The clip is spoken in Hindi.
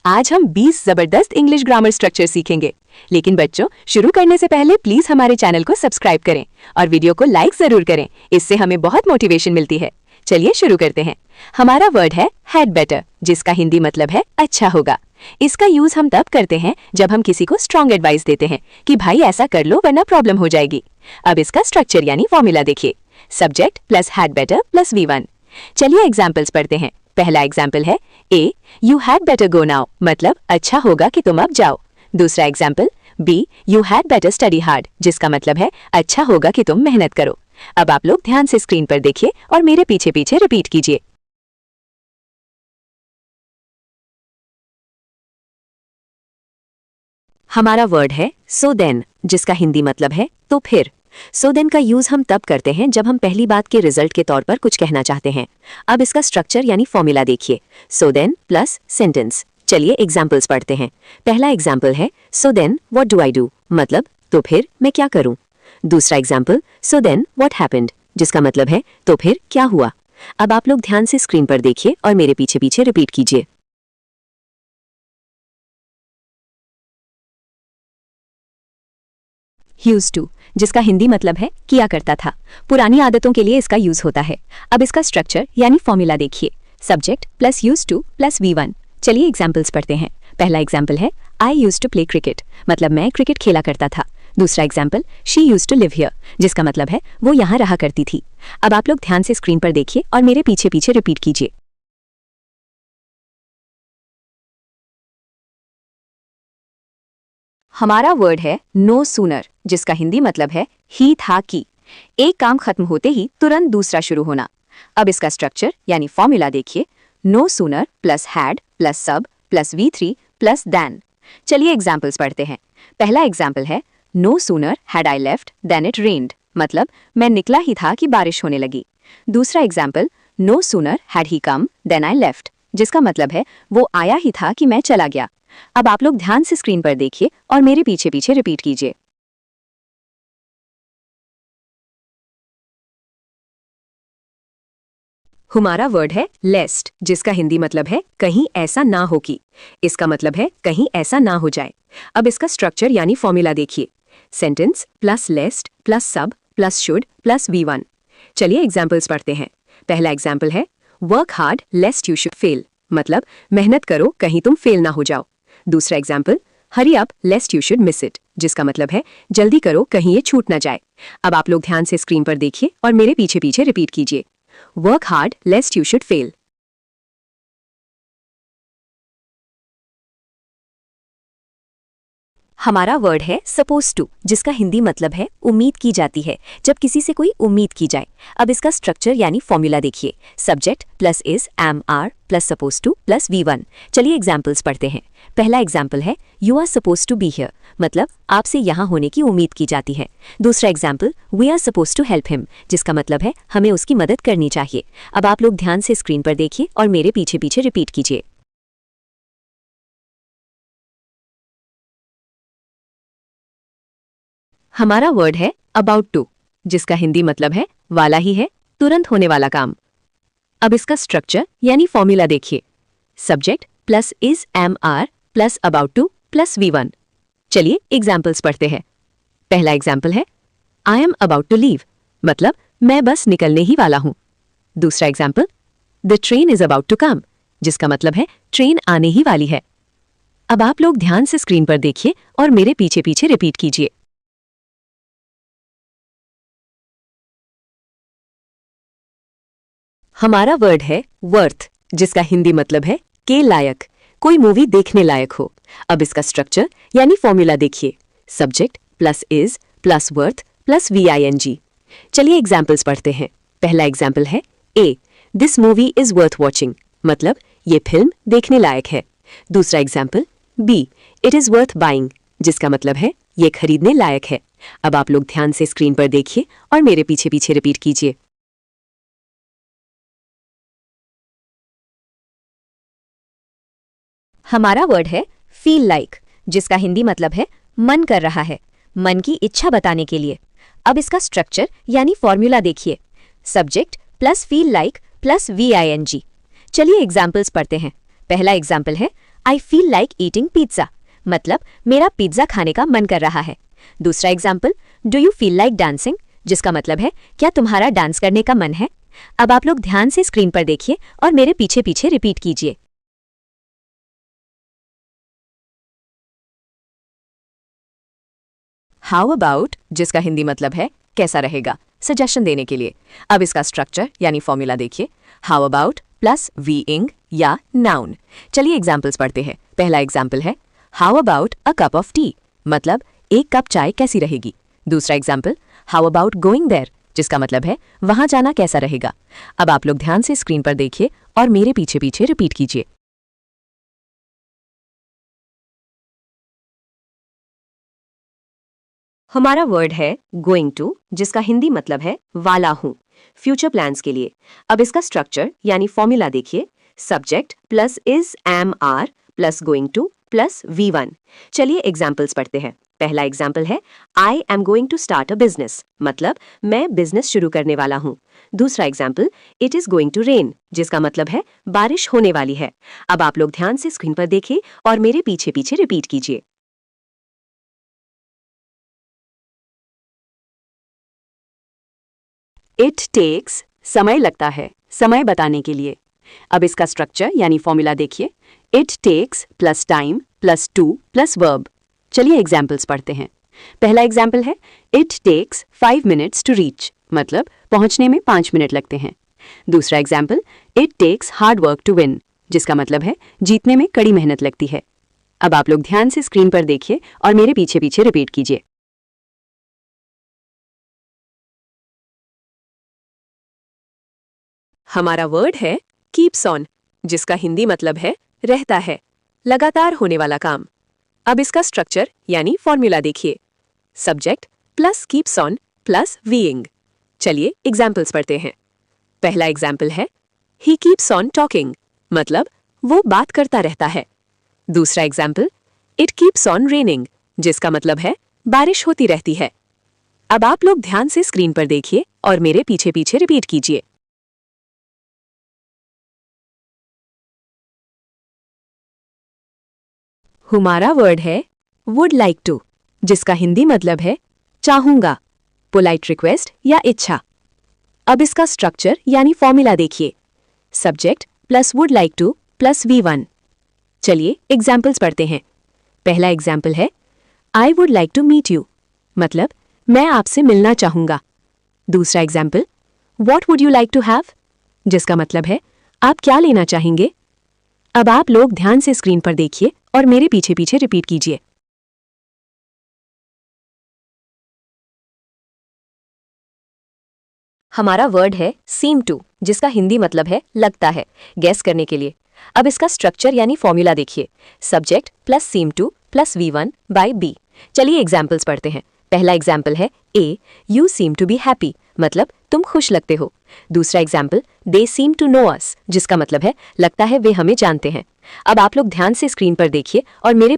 आज हम 20 जबरदस्त इंग्लिश ग्रामर स्ट्रक्चर सीखेंगे। लेकिन बच्चों, शुरू करने से पहले प्लीज हमारे चैनल को सब्सक्राइब करें और वीडियो को लाइक जरूर करें। इससे हमें बहुत मोटिवेशन मिलती है। चलिए शुरू करते हैं। हमारा वर्ड है हैड बेटर, जिसका हिंदी मतलब है अच्छा होगा। इसका यूज हम तब करते हैं जब हम किसी को स्ट्रॉन्ग एडवाइस देते हैं कि भाई ऐसा कर लो वरना प्रॉब्लम हो जाएगी। अब इसका स्ट्रक्चर यानी फॉर्मूला देखिए, subject plus had better plus V1। चलिए एग्जाम्पल्स पढ़ते हैं। पहला एग्जाम्पल है A, you had better go now, मतलब अच्छा होगा कि तुम अब जाओ। दूसरा example B, you had better study hard, जिसका मतलब है अच्छा होगा कि तुम मेहनत करो। अब आप लोग ध्यान से स्क्रीन पर देखिए और मेरे पीछे पीछे रिपीट कीजिए। हमारा वर्ड है सो देन, जिसका हिंदी मतलब है तो फिर। सो देन का यूज हम तब करते हैं जब हम पहली बात के रिजल्ट के तौर पर कुछ कहना चाहते हैं। अब इसका स्ट्रक्चर यानी फॉर्मूला देखिए, सो देन प्लस सेंटेंस। चलिए एग्जाम्पल्स पढ़ते हैं। पहला एग्जाम्पल है so then what do I do, मतलब तो फिर मैं क्या करूं। दूसरा example so then what happened, जिसका मतलब है तो फिर क्या हुआ। अब आप लोग ध्यान से स्क्रीन पर देखिए और मेरे पीछे पीछे रिपीट कीजिए। यूज टू, जिसका हिंदी मतलब है किया करता था। पुरानी आदतों के लिए इसका यूज होता है। अब इसका स्ट्रक्चर यानी फॉर्मूला देखिए, subject plus use to plus V1। चलिए एग्जाम्पल्स पढ़ते हैं। पहला एग्जाम्पल है I use to play cricket, मतलब मैं क्रिकेट खेला करता था। दूसरा example she use to live here, जिसका मतलब है वो यहाँ रहा करती थी। अब आप लोग ध्यान से स्क्रीन पर देखिए और मेरे पीछे पीछे रिपीट कीजिए। हमारा वर्ड है नो सूनर, जिसका हिंदी मतलब है ही था कि। एक काम खत्म होते ही तुरंत दूसरा शुरू होना। अब इसका स्ट्रक्चर यानी फॉर्मूला देखिए, no sooner plus had plus sub plus V3 plus than. चलिए एग्जाम्पल्स पढ़ते हैं। पहला एग्जाम्पल है no sooner had I left then it rained, मतलब मैं निकला ही था कि बारिश होने लगी। दूसरा example no sooner had he come then I left, जिसका मतलब है वो आया ही था कि मैं चला गया। अब आप लोग ध्यान से स्क्रीन पर देखिए और मेरे पीछे पीछे रिपीट कीजिए। हमारा वर्ड है लेस्ट, जिसका हिंदी मतलब है कहीं ऐसा ना हो कि। इसका मतलब है कहीं ऐसा ना हो जाए। अब इसका स्ट्रक्चर यानी फॉर्मूला देखिए, sentence plus लेस्ट plus sub plus should plus V1। चलिए एग्जाम्पल्स पढ़ते हैं। पहला एग्जाम्पल है work hard लेस्ट you should fail, मतलब मेहनत करो कहीं तुम फेल ना हो जाओ। दूसरा example hurry up लेस्ट you should miss it, जिसका मतलब है जल्दी करो कहीं ये छूट ना जाए। अब आप लोग ध्यान से स्क्रीन पर देखिए और मेरे पीछे पीछे रिपीट कीजिए, work hard लेस्ट you should fail. हमारा वर्ड है सपोज टू, जिसका हिंदी मतलब है उम्मीद की जाती है, जब किसी से कोई उम्मीद की जाए। अब इसका स्ट्रक्चर यानी फॉर्मूला देखिए, subject plus is am are plus suppose to plus V1। चलिए एग्जाम्पल्स पढ़ते हैं। पहला एग्जाम्पल है you are suppose to be here, मतलब आपसे यहाँ होने की उम्मीद की जाती है। दूसरा example we are suppose to help him, जिसका मतलब है हमें उसकी मदद करनी चाहिए। अब आप लोग ध्यान से स्क्रीन पर देखिए और मेरे पीछे पीछे रिपीट कीजिए। हमारा वर्ड है अबाउट टू, जिसका हिंदी मतलब है वाला ही है, तुरंत होने वाला काम। अब इसका स्ट्रक्चर यानी फॉर्मूला देखिए, subject plus is am are plus about to plus V1। चलिए एग्जाम्पल्स पढ़ते हैं। पहला एग्जाम्पल है I am about to leave, मतलब मैं बस निकलने ही वाला हूं। दूसरा example the train is about to come, जिसका मतलब है ट्रेन आने ही वाली है। अब आप लोग ध्यान से स्क्रीन पर देखिए और मेरे पीछे पीछे रिपीट कीजिए। हमारा वर्ड है वर्थ, जिसका हिंदी मतलब है के लायक, कोई मूवी देखने लायक हो। अब इसका स्ट्रक्चर यानी फॉर्मूला देखिए, subject plus is plus worth plus VING। चलिए एग्जाम्पल्स पढ़ते हैं। पहला एग्जाम्पल है A, this movie is worth watching, मतलब ये फिल्म देखने लायक है। दूसरा example B, it is worth buying, जिसका मतलब है ये खरीदने लायक है। अब आप लोग ध्यान से स्क्रीन पर देखिए और मेरे पीछे पीछे रिपीट कीजिए। हमारा वर्ड है फील लाइक, जिसका हिंदी मतलब है मन कर रहा है, मन की इच्छा बताने के लिए। अब इसका स्ट्रक्चर यानी फॉर्मूला देखिए, subject plus feel like plus VING। चलिए एग्जाम्पल्स पढ़ते हैं। पहला एग्जाम्पल है I feel like eating pizza, मतलब मेरा पिज्जा खाने का मन कर रहा है। दूसरा example, do you feel like dancing, जिसका मतलब है क्या तुम्हारा डांस करने का मन है। अब आप लोग ध्यान से स्क्रीन पर देखिए और मेरे पीछे पीछे रिपीट कीजिए। हाउ अबाउट, जिसका हिंदी मतलब है कैसा रहेगा, सजेशन देने के लिए। अब इसका स्ट्रक्चर यानी फॉर्मूला देखिए, हाउ अबाउट प्लस वी इंग या नाउन। चलिए एग्जाम्पल्स पढ़ते हैं। पहला एग्जाम्पल है how about a cup of tea, मतलब एक कप चाय कैसी रहेगी। दूसरा example, how about going there, जिसका मतलब है वहां जाना कैसा रहेगा। अब आप लोग ध्यान से स्क्रीन पर देखिए और मेरे पीछे पीछे रिपीट कीजिए। हमारा वर्ड है गोइंग टू, जिसका हिंदी मतलब है वाला हूं, फ्यूचर प्लान्स के लिए। अब इसका स्ट्रक्चर यानी फॉर्मूला देखिए, subject plus is am are plus going to plus V1। चलिए एग्जाम्पल्स पढ़ते हैं। पहला एग्जाम्पल है I am going to start a business, मतलब मैं बिजनेस शुरू करने वाला हूं। दूसरा example, it is going to rain, जिसका मतलब है बारिश होने वाली है। अब आप लोग ध्यान से स्क्रीन पर देखिए और मेरे पीछे पीछे रिपीट कीजिए। इट टेक्स, समय लगता है, समय बताने के लिए। अब इसका स्ट्रक्चर यानी फॉर्मूला देखिए, it takes plus time plus to plus verb. चलिए एग्जाम्पल्स पढ़ते हैं। पहला एग्जाम्पल है it takes 5 minutes to reach, मतलब पहुंचने में 5 मिनट लगते हैं। दूसरा example, it takes hard work to win, जिसका मतलब है जीतने में कड़ी मेहनत लगती है। अब आप लोग ध्यान से स्क्रीन पर देखिए और मेरे पीछे पीछे रिपीट कीजिए। हमारा वर्ड है कीप्स ऑन, जिसका हिंदी मतलब है रहता है, लगातार होने वाला काम। अब इसका स्ट्रक्चर यानी फॉर्मूला देखिए, subject plus keeps on plus weighing. चलिए एग्जाम्पल्स पढ़ते हैं। पहला एग्जाम्पल है ही कीप्स ऑन टॉकिंग, मतलब वो बात करता रहता है। दूसरा example, it keeps on raining, जिसका मतलब है बारिश होती रहती है। अब आप लोग ध्यान से स्क्रीन पर देखिए और मेरे पीछे पीछे रिपीट कीजिए। हमारा वर्ड है वुड लाइक टू, जिसका हिंदी मतलब है चाहूंगा, पोलाइट रिक्वेस्ट या इच्छा। अब इसका स्ट्रक्चर यानी फॉर्मूला देखिए, subject plus would like to plus V1। चलिए एग्जाम्पल्स पढ़ते हैं। पहला एग्जाम्पल है I would like to meet you, मतलब मैं आपसे मिलना चाहूंगा। दूसरा example, what would you like to have, जिसका मतलब है आप क्या लेना चाहेंगे। अब आप लोग ध्यान से स्क्रीन पर देखिए और मेरे पीछे पीछे रिपीट कीजिए। हमारा वर्ड है सीम टू, जिसका हिंदी मतलब है लगता है, गैस करने के लिए। अब इसका स्ट्रक्चर यानी फॉर्मूला देखिए, subject plus seem to plus V1 by B। चलिए एग्जाम्पल्स पढ़ते हैं। पहला एग्जाम्पल है A, you seem to be happy, मतलब तुम खुश लगते हो। दूसरा example, they seem to know us, जिसका मतलब है लगता है वे हमें जानते हैं। अब आप लोग ध्यान से स्क्रीन पर देखिए और मेरे